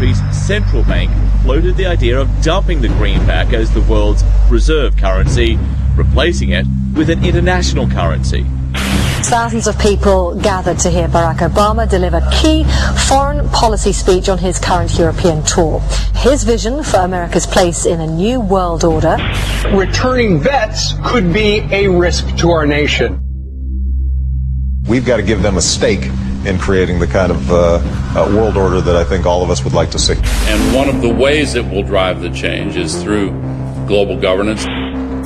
country's central bank floated the idea of dumping the greenback as the world's reserve currency, replacing it with an international currency. Thousands of people gathered to hear Barack Obama deliver key foreign policy speech on his current European tour. His vision for America's place in a new world order. Returning vets could be a risk to our nation. We've got to give them a stake in creating the kind of world order that I think all of us would like to see. And one of the ways it will drive the change is through global governance.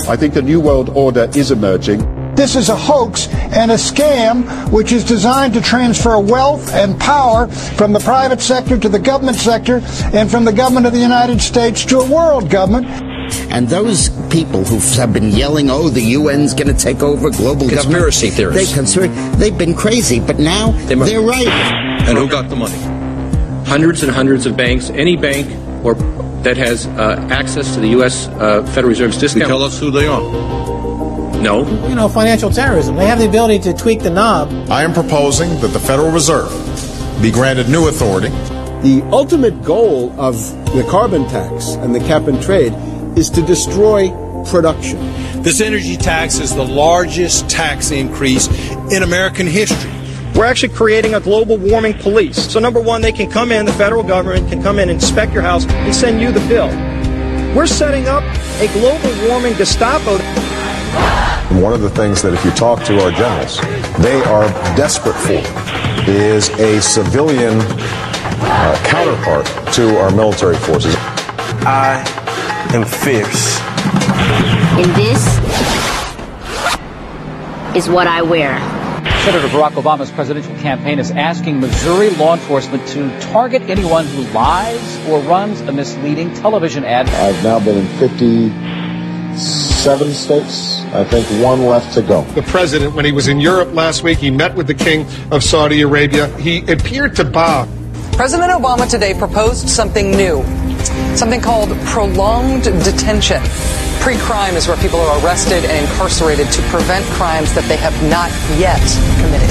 I think the new world order is emerging. This is a hoax and a scam which is designed to transfer wealth and power from the private sector to the government sector and from the government of the United States to a world government. And those people who have been yelling, oh, the UN's going to take over global conspiracy government. theorists. They've been crazy, but now they're right. And who got the money? Hundreds and hundreds of banks. Any bank that has access to the U.S. Federal Reserve's discount. Tell us who they are. No. You know, financial terrorism. They have the ability to tweak the knob. I am proposing that the Federal Reserve be granted new authority. The ultimate goal of the carbon tax and the cap and trade is to destroy production. This energy tax is the largest tax increase in American history. We're actually creating a global warming police. So number one, they can come in, the federal government can come in and inspect your house and send you the bill. We're setting up a global warming Gestapo. One of the things that if you talk to our generals, they are desperate for is a civilian counterpart to our military forces. I am fierce. And this is what I wear. Senator Barack Obama's presidential campaign is asking Missouri law enforcement to target anyone who lies or runs a misleading television ad. I've now been in 57 states. I think one left to go. The president, when he was in Europe last week, he met with the King of Saudi Arabia. He appeared to bow. President Obama today proposed something new, something called prolonged detention. Pre-crime is where people are arrested and incarcerated to prevent crimes that they have not yet committed.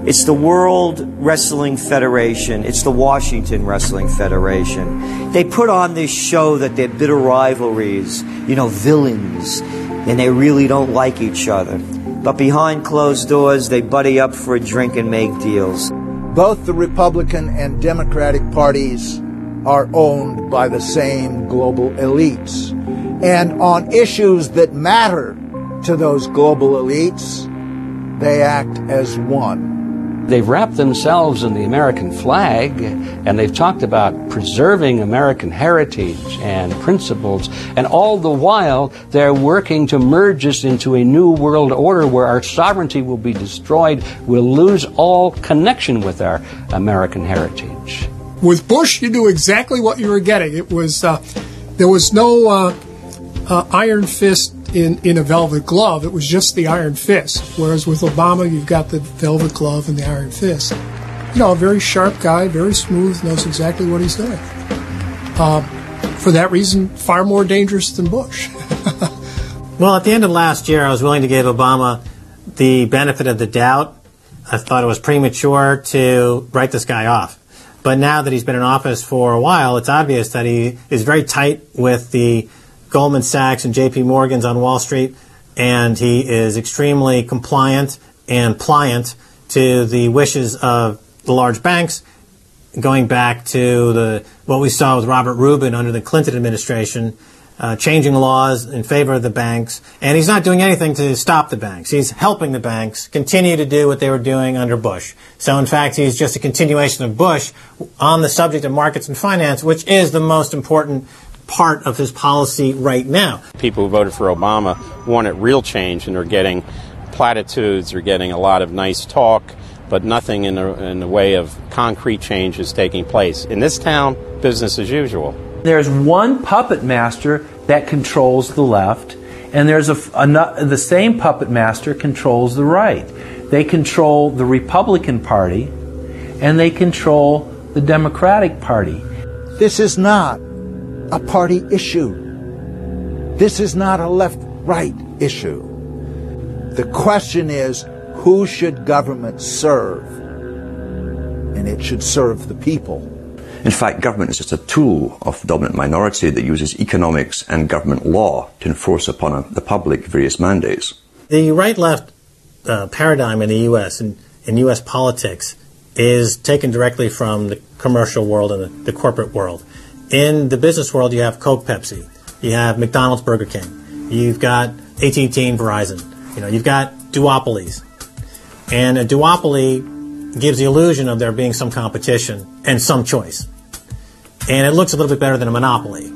It's the World Wrestling Federation. It's the Washington Wrestling Federation. They put on this show that they're bitter rivalries, villains, and they really don't like each other. But behind closed doors, they buddy up for a drink and make deals. Both the Republican and Democratic parties are owned by the same global elites. And on issues that matter to those global elites, they act as one. They've wrapped themselves in the American flag, and they've talked about preserving American heritage and principles, and all the while they're working to merge us into a new world order where our sovereignty will be destroyed. We'll lose all connection with our American heritage. With Bush, you knew exactly what you were getting. It was there was no iron fist in a velvet glove. It was just the iron fist. Whereas with Obama, you've got the velvet glove and the iron fist. A very sharp guy, very smooth, knows exactly what he's doing. For that reason, far more dangerous than Bush. Well, at the end of last year, I was willing to give Obama the benefit of the doubt. I thought it was premature to write this guy off. But now that he's been in office for a while, it's obvious that he is very tight with the Goldman Sachs and J.P. Morgan's on Wall Street, and he is extremely compliant and pliant to the wishes of the large banks, going back to what we saw with Robert Rubin under the Clinton administration, changing laws in favor of the banks. And he's not doing anything to stop the banks. He's helping the banks continue to do what they were doing under Bush. So, in fact, he's just a continuation of Bush on the subject of markets and finance, which is the most important part of his policy right now. People who voted for Obama wanted real change, and they're getting platitudes, they're getting a lot of nice talk, but nothing in the way of concrete change is taking place. In this town, business as usual. There's one puppet master that controls the left, and there's the same puppet master controls the right. They control the Republican Party, and they control the the Democratic Party. This is not a party issue. This is not a left-right issue. The question is, who should government serve? And it should serve the people. In fact, government is just a tool of the dominant minority that uses economics and government law to enforce upon the public various mandates. The right-left paradigm in the U.S. and in U.S. politics is taken directly from the commercial world and the corporate world. In the business world, you have Coke, Pepsi. You have McDonald's, Burger King. You've got AT&T and Verizon. You've got duopolies. And a duopoly gives the illusion of there being some competition and some choice. And it looks a little bit better than a monopoly.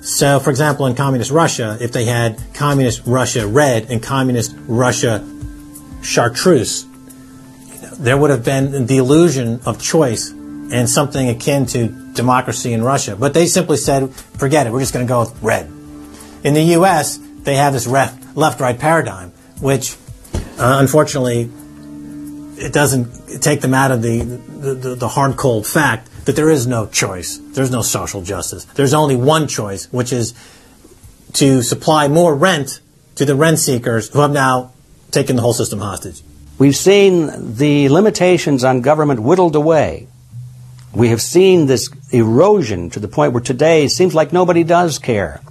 So, for example, in Communist Russia, if they had Communist Russia Red and Communist Russia Chartreuse, there would have been the illusion of choice and something akin to democracy in Russia. But they simply said, forget it, we're just going to go with red. In the U.S., they have this left-right paradigm, which, unfortunately, it doesn't take them out of the hard, cold fact that there is no choice. There's no social justice. There's only one choice, which is to supply more rent to the rent seekers who have now taken the whole system hostage. We've seen the limitations on government whittled away. We have seen this erosion to the point where today it seems like nobody does care.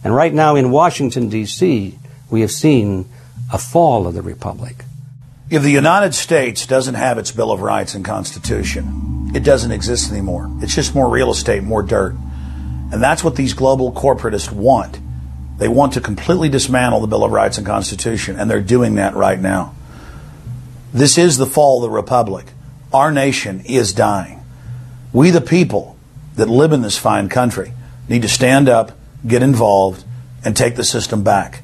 And right now in Washington, D.C., we have seen a fall of the republic. If the United States doesn't have its Bill of Rights and Constitution, it doesn't exist anymore. It's just more real estate, more dirt. And that's what these global corporatists want. They want to completely dismantle the Bill of Rights and Constitution, and they're doing that right now. This is the fall of the republic. Our nation is dying. We, the people that live in this fine country, need to stand up, get involved, and take the system back.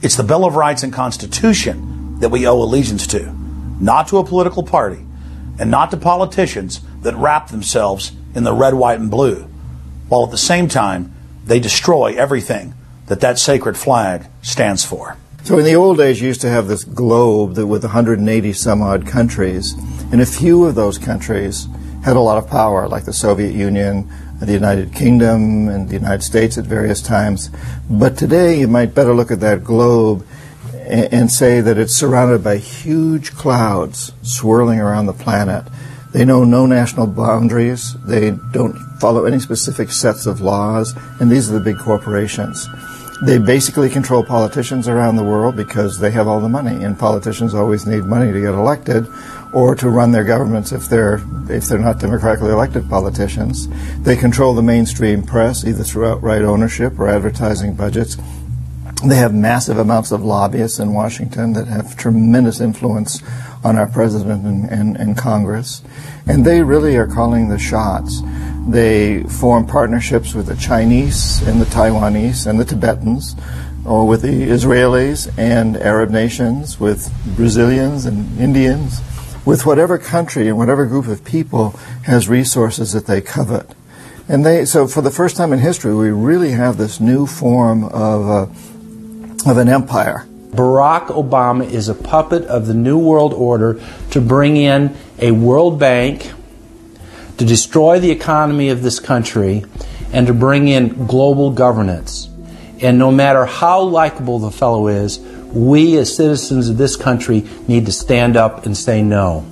It's the Bill of Rights and Constitution that we owe allegiance to, not to a political party, and not to politicians that wrap themselves in the red, white, and blue, while at the same time they destroy everything that sacred flag stands for. So in the old days, you used to have this globe that with 180 some odd countries, and a few of those countries had a lot of power, like the Soviet Union, the United Kingdom, and the United States at various times. But today, you might better look at that globe and say that it's surrounded by huge clouds swirling around the planet. They know no national boundaries. They don't follow any specific sets of laws, and these are the big corporations. They basically control politicians around the world because they have all the money, and politicians always need money to get elected or to run their governments if they're not democratically elected politicians. They control the mainstream press, either through outright ownership or advertising budgets. They have massive amounts of lobbyists in Washington that have tremendous influence on our president and Congress. And they really are calling the shots. They form partnerships with the Chinese and the Taiwanese and the Tibetans, or with the Israelis and Arab nations, with Brazilians and Indians, with whatever country and whatever group of people has resources that they covet. And so for the first time in history, we really have this new form of an empire. Barack Obama is a puppet of the New World Order to bring in a World Bank, to destroy the economy of this country, and to bring in global governance. And no matter how likable the fellow is, we as citizens of this country need to stand up and say no.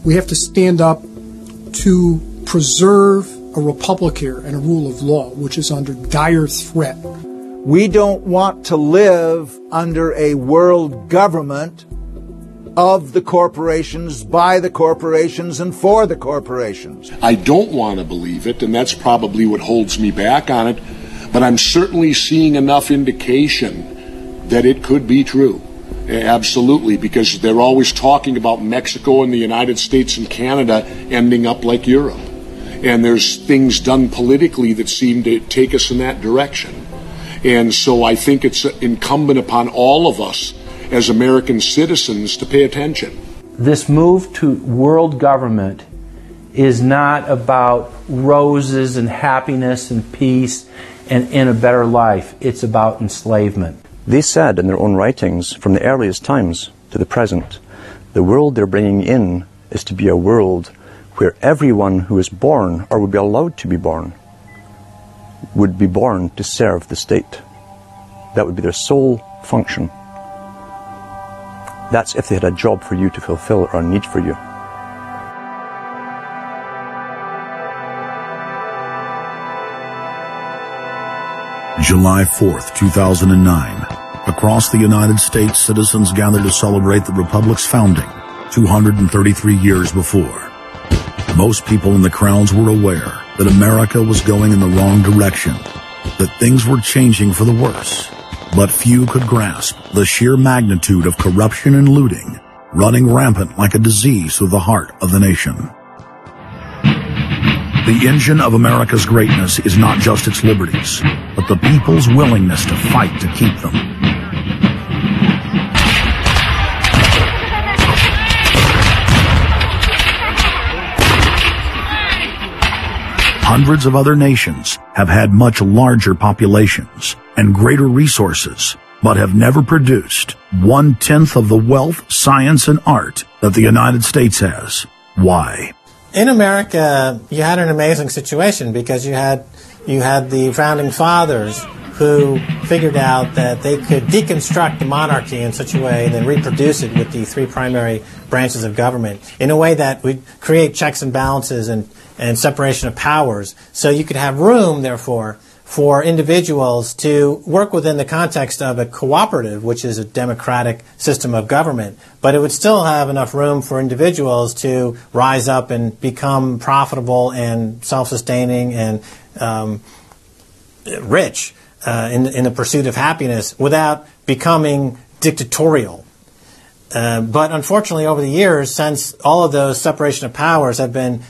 We have to stand up to preserve a republic here and a rule of law, which is under dire threat. We don't want to live under a world government of the corporations, by the corporations, and for the corporations. I don't want to believe it, and that's probably what holds me back on it, but I'm certainly seeing enough indication that it could be true. Absolutely, because they're always talking about Mexico and the United States and Canada ending up like Europe. And there's things done politically that seem to take us in that direction. And so I think it's incumbent upon all of us as American citizens to pay attention. This move to world government is not about roses and happiness and peace and in a better life. It's about enslavement. They said in their own writings, from the earliest times to the present, the world they're bringing in is to be a world where everyone who is born, or would be allowed to be born, would be born to serve the state. That would be their sole function. That's if they had a job for you to fulfill or a need for you. July 4th, 2009. Across the United States, citizens gathered to celebrate the Republic's founding 233 years before. Most people in the crowds were aware that America was going in the wrong direction, that things were changing for the worse. But few could grasp the sheer magnitude of corruption and looting running rampant like a disease through the heart of the nation. The engine of America's greatness is not just its liberties, but the people's willingness to fight to keep them. Hundreds of other nations have had much larger populations and greater resources, but have never produced 1/10 of the wealth, science, and art that the United States has. Why? In America, you had an amazing situation because you had the founding fathers who figured out that they could deconstruct the monarchy in such a way and then reproduce it with the three primary branches of government in a way that would create checks and balances and separation of powers. So you could have room, therefore, for individuals to work within the context of a cooperative, which is a democratic system of government, but it would still have enough room for individuals to rise up and become profitable and self-sustaining and rich in the pursuit of happiness without becoming dictatorial. But unfortunately, over the years, since all of those separation of powers have been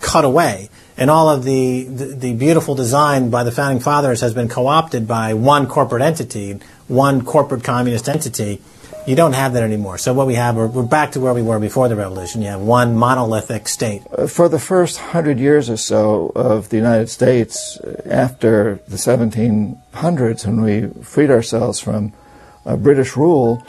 cut away, and all of the beautiful design by the founding fathers has been co-opted by one corporate entity, one corporate communist entity, you don't have that anymore. So what we have, we're back to where we were before the revolution. You have one monolithic state. For the first 100 years or so of the United States, after the 1700s, when we freed ourselves from British rule,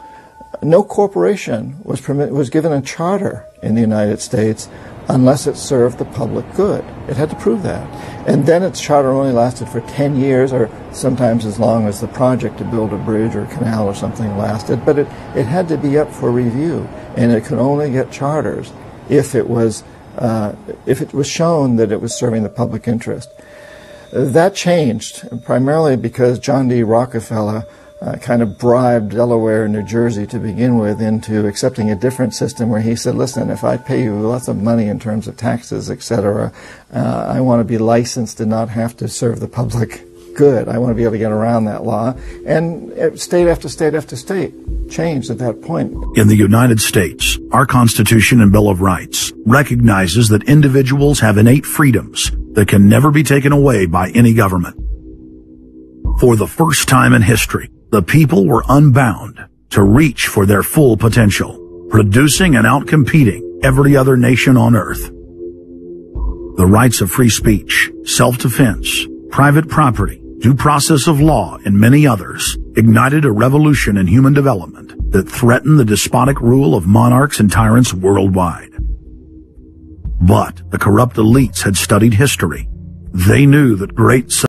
no corporation was given a charter in the United States unless it served the public good. It had to prove that. And then its charter only lasted for 10 years, or sometimes as long as the project to build a bridge or a canal or something lasted. But it had to be up for review, and it could only get charters if it was shown that it was serving the public interest. That changed, primarily because John D. Rockefeller kind of bribed Delaware and New Jersey to begin with into accepting a different system where he said, listen, if I pay you lots of money in terms of taxes, etc., I want to be licensed and not have to serve the public good. I want to be able to get around that law. And state after state after state changed at that point. In the United States, our Constitution and Bill of Rights recognizes that individuals have innate freedoms that can never be taken away by any government. For the first time in history, the people were unbound to reach for their full potential, producing and outcompeting every other nation on earth. The rights of free speech, self-defense, private property, due process of law, and many others ignited a revolution in human development that threatened the despotic rule of monarchs and tyrants worldwide. But the corrupt elites had studied history. They knew that great